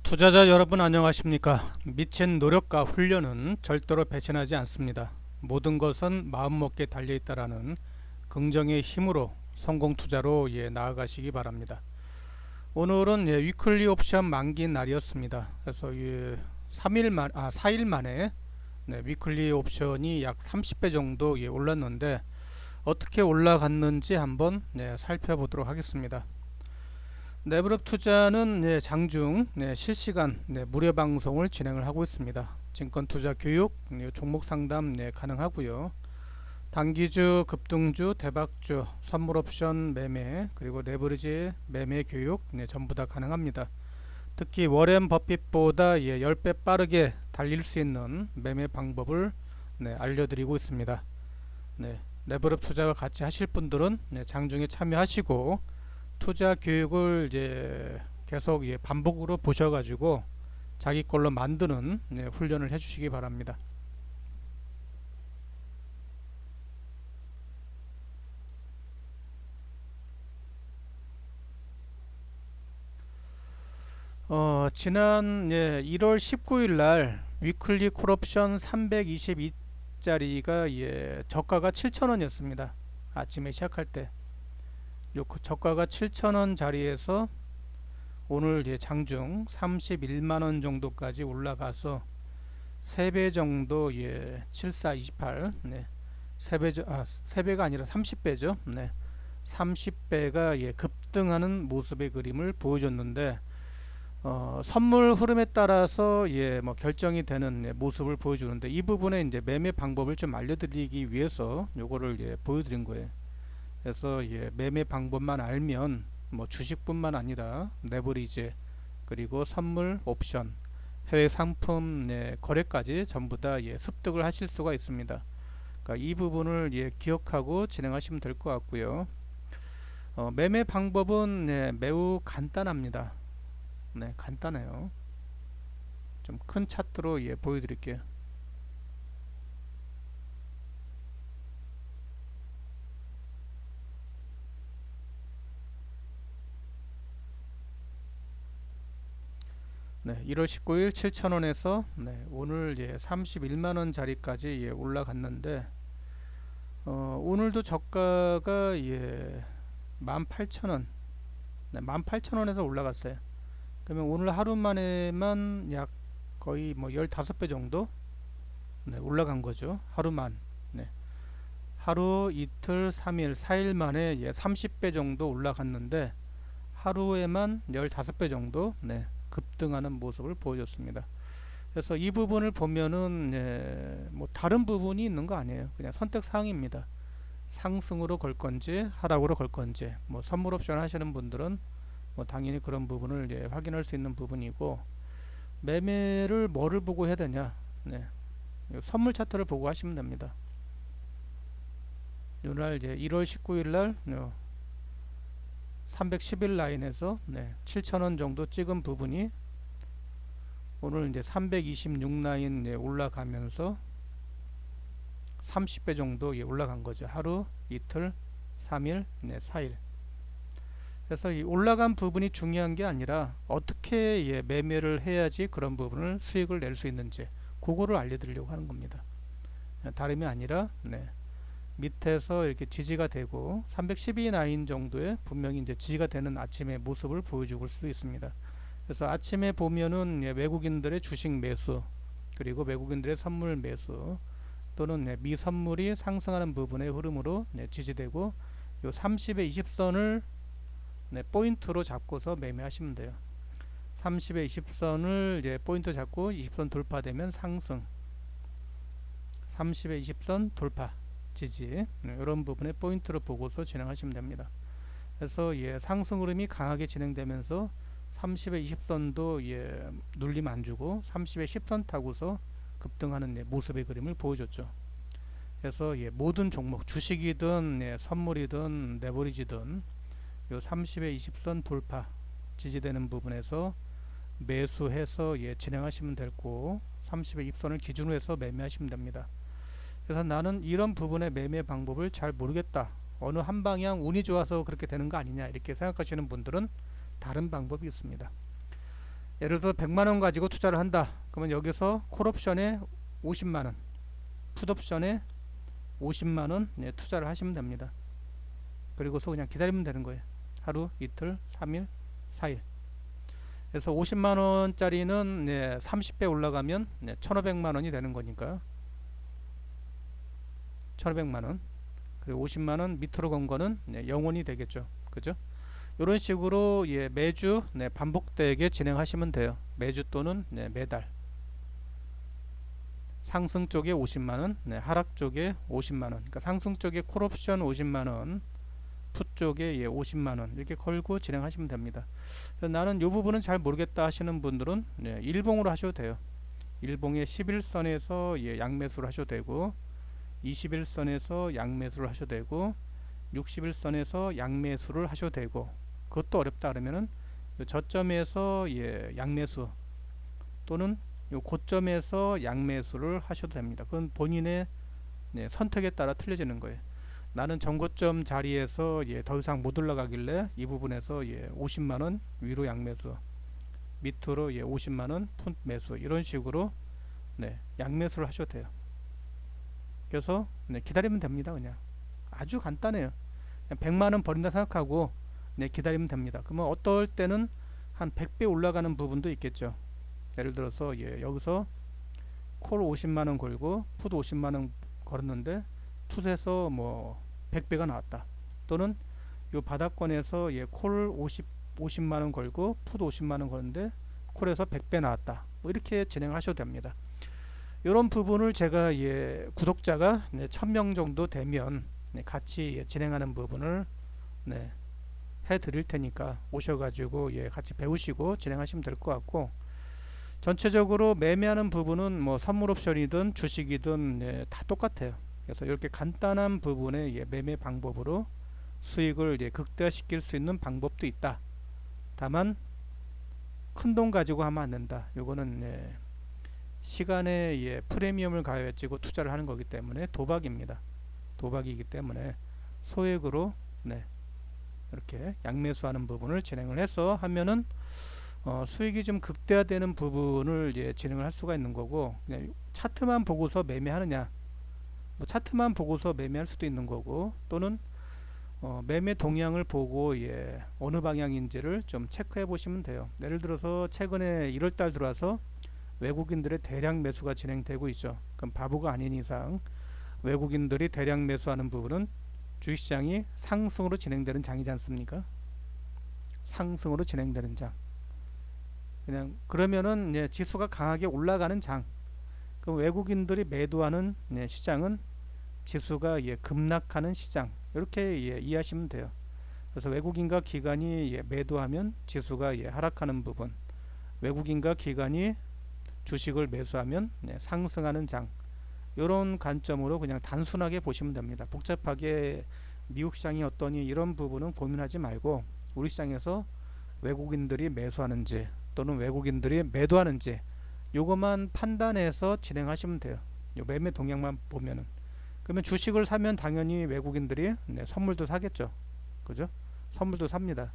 투자자 여러분 안녕하십니까? 미친 노력과 훈련은 절대로 배신하지 않습니다. 모든 것은 마음먹기에 달려있다라는 긍정의 힘으로 성공 투자로 나아가시기 바랍니다. 오늘은 위클리 옵션 만기 날이었습니다. 그래서 4일 만에 위클리 옵션이 약 30배 정도 올랐는데 어떻게 올라갔는지 한번 살펴보도록 하겠습니다. 네브럽 투자는 장중 실시간 무료 방송을 진행을 하고 있습니다. 증권 투자 교육, 종목 상담 가능하고요. 단기주, 급등주, 대박주, 선물 옵션 매매, 그리고 레버리지 매매 교육 전부 다 가능합니다. 특히 워렌 버핏보다 10배 빠르게 달릴 수 있는 매매 방법을 알려드리고 있습니다. 네브럽 투자와 같이 하실 분들은 장중에 참여하시고 투자 교육을 계속 반복으로 보셔가지고 자기 걸로 만드는 훈련을 해주시기 바랍니다. 지난 1월 19일 날 위클리 콜옵션 322짜리가 저가가 7,000원이었습니다. 아침에 시작할 때 저가가 7,000원 자리에서 오늘 장중 31만원 정도까지 올라가서 3배 정도 7428 3배가 아니라 30배죠. 30배가 급등하는 모습의 그림을 보여줬는데 선물 흐름에 따라서 결정이 되는 모습을 보여주는데 이 부분에 매매 방법을 좀 알려드리기 위해서 요거를 보여드린 거예요. 그래서 매매 방법만 알면 주식뿐만 아니라 레버리지 그리고 선물 옵션 해외 상품 거래까지 전부 다 습득을 하실 수가 있습니다. 그러니까 이 부분을 기억하고 진행하시면 될 것 같고요. 매매 방법은 매우 간단합니다. 간단해요. 좀 큰 차트로 보여드릴게요. 네, 1월 19일 7,000원에서 오늘 31만원 자리까지 올라갔는데 오늘도 저가가 18,000원 18,000원에서 올라갔어요. 그러면 오늘 하루 만에만 약 거의 15배 정도 올라간 거죠. 하루만. 하루, 이틀, 3일, 4일 만에 30배 정도 올라갔는데 하루에만 15배 정도 급등하는 모습을 보여줬습니다. 그래서 이 부분을 보면은 다른 부분이 있는 거 아니에요. 그냥 선택 사항입니다. 상승으로 걸 건지 하락으로 걸 건지 선물 옵션 하시는 분들은 당연히 그런 부분을 확인할 수 있는 부분이고 매매를 뭐를 보고 해야 되냐 선물 차트를 보고 하시면 됩니다. 이날 1월 19일 날 311 라인에서 7,000원 정도 찍은 부분이 오늘 326 라인 올라가면서 30배 정도 올라간 거죠. 하루, 이틀, 3일, 4일. 그래서 이 올라간 부분이 중요한 게 아니라 어떻게 매매를 해야지 그런 부분을 수익을 낼 수 있는지 그거를 알려드리려고 하는 겁니다. 다름이 아니라 밑에서 이렇게 지지가 되고 312 라인 정도에 분명히 지지가 되는 아침의 모습을 보여줄 수 있습니다. 그래서 아침에 보면은 외국인들의 주식 매수 그리고 외국인들의 선물 매수 또는 미선물이 상승하는 부분의 흐름으로 지지되고 요 30의 20선을 포인트로 잡고서 매매하시면 돼요. 30의 20선을 포인트 잡고 20선 돌파되면 상승 30의 20선 돌파 지지 이런 부분에 포인트를 보고서 진행하시면 됩니다. 그래서 상승 흐름이 강하게 진행되면서 30의 20선도 눌림 안주고 30의 10선 타고서 급등하는 모습의 그림을 보여줬죠. 그래서 모든 종목 주식이든 선물이든 레버리지든 요 30의 20선 돌파 지지되는 부분에서 매수해서 진행하시면 되고 30의 20선을 기준으로 해서 매매하시면 됩니다. 그래서 나는 이런 부분의 매매 방법을 잘 모르겠다, 어느 한 방향 운이 좋아서 그렇게 되는 거 아니냐 이렇게 생각하시는 분들은 다른 방법이 있습니다. 예를 들어 100만원 가지고 투자를 한다. 그러면 여기서 콜옵션에 50만원, 풋옵션에 50만원 투자를 하시면 됩니다. 그리고서 그냥 기다리면 되는 거예요. 하루, 이틀, 3일, 4일. 그래서 50만원짜리는 30배 올라가면 1500만원이 되는 거니까 1500만원. 그리고 50만원 밑으로 건 거는 0원이 되겠죠. 그죠? 이런 식으로 매주 반복되게 진행하시면 돼요. 매주 또는 매달. 상승 쪽에 50만원, 하락 쪽에 50만원. 그러니까 상승 쪽에 콜옵션 50만원, 풋 쪽에 50만원 이렇게 걸고 진행하시면 됩니다. 나는 이 부분은 잘 모르겠다 하시는 분들은 일봉으로 하셔도 돼요. 일봉의 11선에서 양매수를 하셔도 되고, 21선에서 양매수를 하셔도 되고, 61선에서 양매수를 하셔도 되고, 그것도 어렵다 그러면은 저점에서 양매수 또는 요 고점에서 양매수를 하셔도 됩니다. 그건 본인의 선택에 따라 틀려지는 거예요. 나는 전고점 자리에서 더 이상 못 올라가길래 이 부분에서 50만원 위로 양매수, 밑으로 50만원 푼 매수, 이런 식으로 양매수를 하셔도 돼요. 그래서 기다리면 됩니다. 그냥 아주 간단해요. 그냥 100만원 버린다 생각하고 기다리면 됩니다. 그러면 어떨 때는 한 100배 올라가는 부분도 있겠죠. 예를 들어서 여기서 콜 50만원 걸고 풋 50만원 걸었는데 풋에서 뭐 100배가 나왔다. 또는 요 바닥권에서 콜 50만원 걸고 풋 50만원 걸었는데 콜에서 100배 나왔다. 뭐 이렇게 진행하셔도 됩니다. 이런 부분을 제가 구독자가 1000명 정도 되면 같이 진행하는 부분을 해 드릴 테니까 오셔가지고 같이 배우시고 진행하시면 될 것 같고, 전체적으로 매매하는 부분은 뭐 선물 옵션이든 주식이든 다 똑같아요. 그래서 이렇게 간단한 부분의 매매 방법으로 수익을 극대화시킬 수 있는 방법도 있다. 다만 큰 돈 가지고 하면 안 된다. 요거는 시간에 프리미엄을 가지고 투자를 하는 거기 때문에 도박입니다. 도박이기 때문에 소액으로 이렇게 양매수하는 부분을 진행을 해서 하면은 수익이 좀 극대화되는 부분을 진행을 할 수가 있는 거고, 그냥 차트만 보고서 매매하느냐, 뭐 차트만 보고서 매매할 수도 있는 거고, 또는 매매 동향을 보고 어느 방향인지를 좀 체크해 보시면 돼요. 예를 들어서 최근에 1월달 들어와서 외국인들의 대량 매수가 진행되고 있죠. 그럼 바보가 아닌 이상 외국인들이 대량 매수하는 부분은 주식시장이 상승으로 진행되는 장이지 않습니까? 상승으로 진행되는 장. 그냥 그러면은 지수가 강하게 올라가는 장. 그럼 외국인들이 매도하는 시장은 지수가 급락하는 시장. 이렇게 이해하시면 돼요. 그래서 외국인과 기관이 매도하면 지수가 하락하는 부분, 외국인과 기관이 주식을 매수하면 상승하는 장. 이런 관점으로 그냥 단순하게 보시면 됩니다. 복잡하게 미국 시장이 어떠니 이런 부분은 고민하지 말고, 우리 시장에서 외국인들이 매수하는지 또는 외국인들이 매도하는지 요것만 판단해서 진행하시면 돼요. 요 매매 동향만 보면은. 그러면 주식을 사면 당연히 외국인들이 선물도 사겠죠. 그죠? 선물도 삽니다.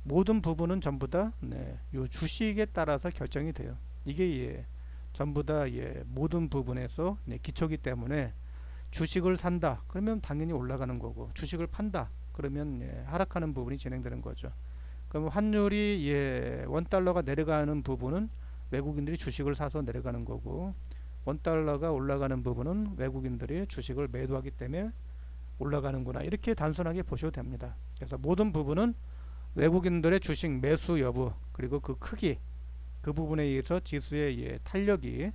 모든 부분은 전부 다 요 주식에 따라서 결정이 돼요. 이게 전부 다 모든 부분에서 기초기 때문에, 주식을 산다 그러면 당연히 올라가는 거고, 주식을 판다 그러면 하락하는 부분이 진행되는 거죠. 그럼 환율이 원달러가 내려가는 부분은 외국인들이 주식을 사서 내려가는 거고, 원달러가 올라가는 부분은 외국인들이 주식을 매도하기 때문에 올라가는구나, 이렇게 단순하게 보셔도 됩니다. 그래서 모든 부분은 외국인들의 주식 매수 여부, 그리고 그 크기, 그 부분에 의해서 지수의 탄력이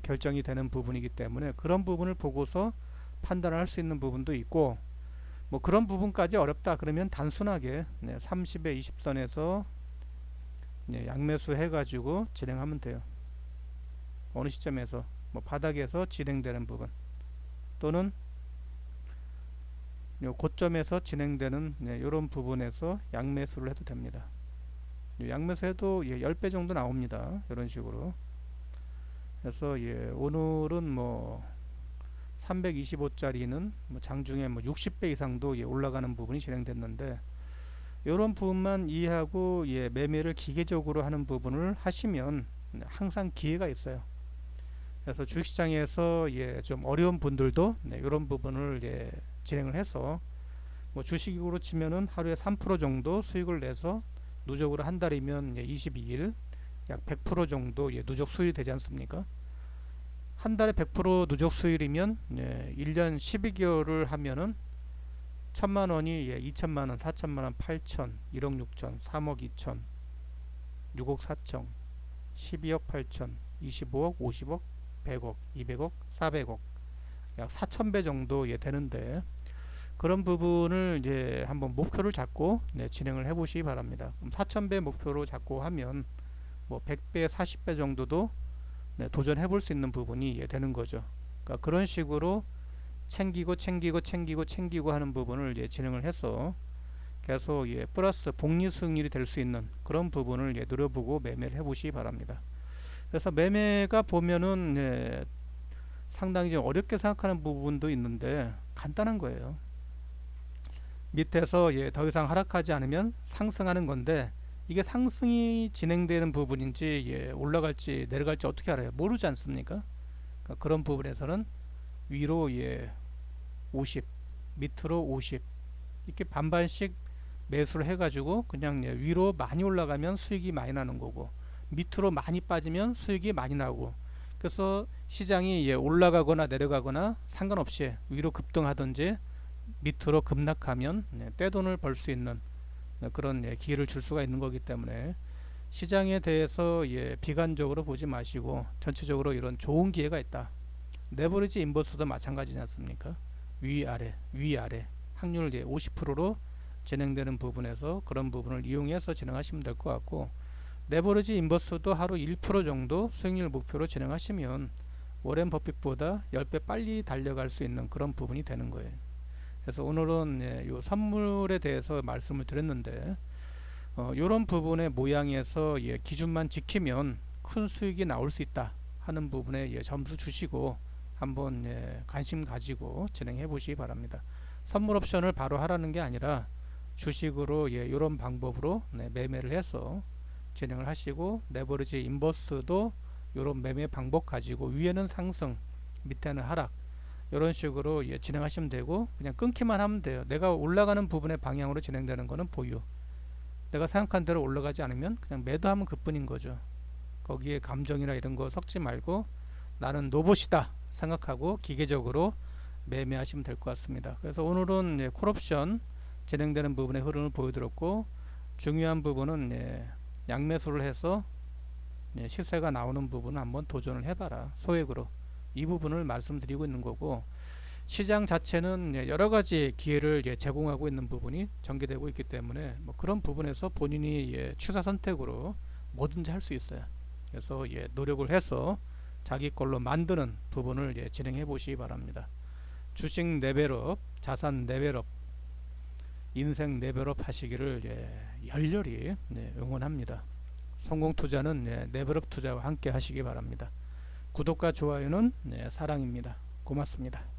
결정이 되는 부분이기 때문에, 그런 부분을 보고서 판단을 할 수 있는 부분도 있고, 뭐 그런 부분까지 어렵다 그러면 단순하게 30의 20선에서 양매수 해가지고 진행하면 돼요. 어느 시점에서 뭐 바닥에서 진행되는 부분, 또는 고점에서 진행되는 이런 부분에서 양매수를 해도 됩니다. 양매수 해도 10배 정도 나옵니다. 이런 식으로. 그래서 오늘은 뭐 325짜리는 뭐 장중에 뭐 60배 이상도 올라가는 부분이 진행됐는데, 이런 부분만 이해하고 매매를 기계적으로 하는 부분을 하시면 항상 기회가 있어요. 그래서 주식시장에서 좀 어려운 분들도 이런 부분을 진행을 해서 뭐 주식으로 치면은 하루에 3% 정도 수익을 내서 누적으로 한 달이면 22일 약 100% 정도 누적 수익이 되지 않습니까? 한 달에 100% 누적 수익이면 1년 12개월을 하면은 1000만 원이 2천만 원, 4천만 원, 8천, 1억 6천, 3억 2천, 6억 4천, 12억 8천, 25억, 50억, 100억, 200억, 400억 약 4,000배 정도 되는데 그런 부분을 한번 목표를 잡고 진행을 해보시기 바랍니다. 그럼 4,000배 목표로 잡고 하면 뭐 100배, 40배 정도도 도전해 볼 수 있는 부분이 되는 거죠. 그러니까 그런 식으로 챙기고 하는 부분을 진행을 해서 계속 플러스 복리 수익률이 될 수 있는 그런 부분을 노려보고 매매를 해보시기 바랍니다. 그래서 매매가 보면은 상당히 좀 어렵게 생각하는 부분도 있는데 간단한 거예요. 밑에서 더 이상 하락하지 않으면 상승하는 건데 이게 상승이 진행되는 부분인지 올라갈지 내려갈지 어떻게 알아요? 모르지 않습니까? 그러니까 그런 부분에서는 위로 50 밑으로 50 이렇게 반반씩 매수를 해가지고 그냥 위로 많이 올라가면 수익이 많이 나는 거고 밑으로 많이 빠지면 수익이 많이 나고 그래서 시장이 올라가거나 내려가거나 상관없이 위로 급등하든지 밑으로 급락하면 떼돈을 벌 수 있는 그런 기회를 줄 수가 있는 거기 때문에 시장에 대해서 비관적으로 보지 마시고 전체적으로 이런 좋은 기회가 있다. 레버리지 인버스도 마찬가지지 않습니까? 위아래 확률 50%로 진행되는 부분에서 그런 부분을 이용해서 진행하시면 될 것 같고 레버리지 인버스도 하루 1% 정도 수익률 목표로 진행하시면 워렌 버핏보다 10배 빨리 달려갈 수 있는 그런 부분이 되는 거예요. 그래서 오늘은 요 선물에 대해서 말씀을 드렸는데 이런 부분의 모양에서 기준만 지키면 큰 수익이 나올 수 있다 하는 부분에 점수 주시고 한번 관심 가지고 진행해 보시기 바랍니다. 선물 옵션을 바로 하라는 게 아니라 주식으로 이런 방법으로 매매를 해서 진행을 하시고 레버리지 인버스도 이런 매매 방법 가지고 위에는 상승 밑에는 하락 이런 식으로 진행하시면 되고 그냥 끊기만 하면 돼요. 내가 올라가는 부분의 방향으로 진행되는 거는 보유, 내가 생각한 대로 올라가지 않으면 그냥 매도하면 그뿐인 거죠. 거기에 감정이나 이런 거 섞지 말고 나는 로봇이다 생각하고 기계적으로 매매하시면 될 것 같습니다. 그래서 오늘은 콜옵션 진행되는 부분의 흐름을 보여드렸고 중요한 부분은 양매수를 해서 시세가 나오는 부분을 한번 도전을 해봐라 소액으로 이 부분을 말씀드리고 있는 거고 시장 자체는 여러가지 기회를 제공하고 있는 부분이 전개되고 있기 때문에 뭐 그런 부분에서 본인이 취사 선택으로 뭐든지 할 수 있어요. 그래서 노력을 해서 자기 걸로 만드는 부분을 진행해 보시기 바랍니다. 주식 레벨업, 자산 레벨업, 인생 레벨업 하시기를 열렬히 응원합니다. 성공 투자는 레벨업 투자와 함께 하시기 바랍니다. 구독과 좋아요는 사랑입니다. 고맙습니다.